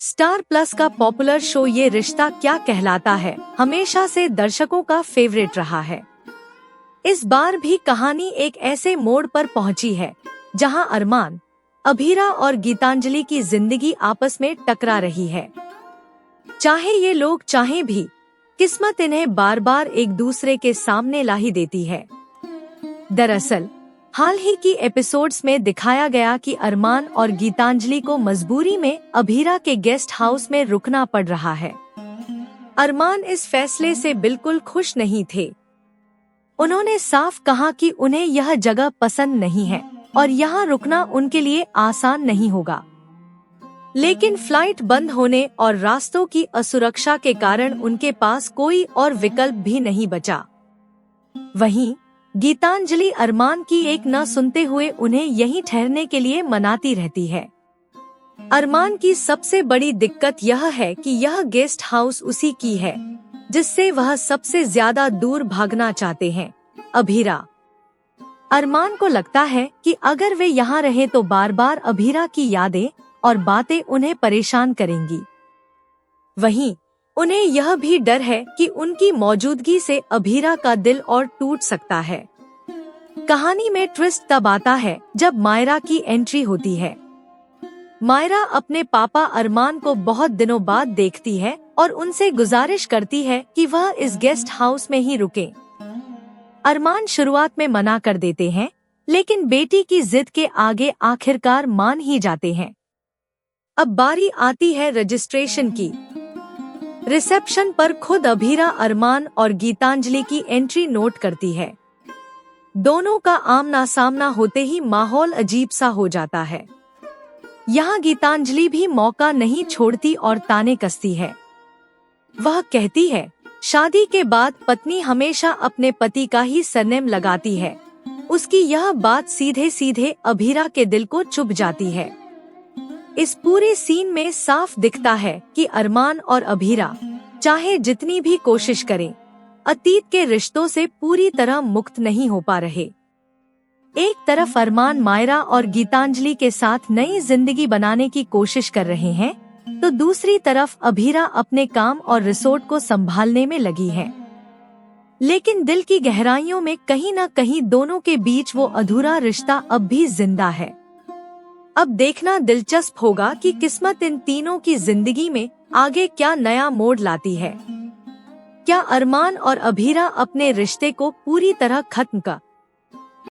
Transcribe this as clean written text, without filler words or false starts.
Star plus का popular show ये रिश्ता क्या कहलाता है हमेशा से दर्शकों का फेवरेट रहा है। इस बार भी कहानी एक ऐसे मोड़ पर पहुंची है जहां अरमान, अभीरा और गीतांजलि की जिंदगी आपस में टकरा रही है। चाहे ये लोग चाहें भी, किस्मत इन्हें बार बार एक दूसरे के सामने ला ही देती है। दरअसल हाल ही की एपिसोड्स में दिखाया गया कि अरमान और गीतांजलि को मजबूरी में अभीरा के गेस्ट हाउस में रुकना पड़ रहा है। अरमान इस फैसले से बिल्कुल खुश नहीं थे। उन्होंने साफ कहा कि उन्हें यह जगह पसंद नहीं है और यहाँ रुकना उनके लिए आसान नहीं होगा। लेकिन फ्लाइट बंद होने और रास्तों की असुरक्षा के कारण उनके पास कोई और विकल्प भी नहीं बचा। वहीं गीतांजलि अरमान की एक न सुनते हुए उन्हें यहीं ठहरने के लिए मनाती रहती है। अरमान की सबसे बड़ी दिक्कत यह है कि यह गेस्ट हाउस उसी की है जिससे वह सबसे ज्यादा दूर भागना चाहते हैं, अभीरा। अरमान को लगता है कि अगर वे यहाँ रहे तो बार बार अभीरा की यादें और बातें उन्हें परेशान करेंगी। वहीं उन्हें यह भी डर है कि उनकी मौजूदगी से अभीरा का दिल और टूट सकता है। कहानी में ट्विस्ट तब आता है जब मायरा की एंट्री होती है। मायरा अपने पापा अरमान को बहुत दिनों बाद देखती है और उनसे गुजारिश करती है कि वह इस गेस्ट हाउस में ही रुकें। अरमान शुरुआत में मना कर देते हैं, लेकिन बेटी की जिद के आगे आखिरकार मान ही जाते हैं। अब बारी आती है रजिस्ट्रेशन की। रिसेप्शन पर खुद अभीरा अरमान और गीतांजलि की एंट्री नोट करती है। दोनों का आमना सामना होते ही माहौल अजीब सा हो जाता है। यहाँ गीतांजलि भी मौका नहीं छोड़ती और ताने कसती है। वह कहती है, शादी के बाद पत्नी हमेशा अपने पति का ही सरनेम लगाती है। उसकी यह बात सीधे सीधे अभीरा के दिल को चुभ जाती है। इस पूरे सीन में साफ दिखता है कि अरमान और अभीरा चाहे जितनी भी कोशिश करें, अतीत के रिश्तों से पूरी तरह मुक्त नहीं हो पा रहे। एक तरफ अरमान मायरा और गीतांजलि के साथ नई जिंदगी बनाने की कोशिश कर रहे हैं, तो दूसरी तरफ अभीरा अपने काम और रिसोर्ट को संभालने में लगी है। लेकिन दिल की गहराइयों में कहीं न कहीं दोनों के बीच वो अधूरा रिश्ता अब भी जिंदा है। अब देखना दिलचस्प होगा कि किस्मत इन तीनों की जिंदगी में आगे क्या नया मोड़ लाती है। क्या अरमान और अभीरा अपने रिश्ते को पूरी तरह खत्म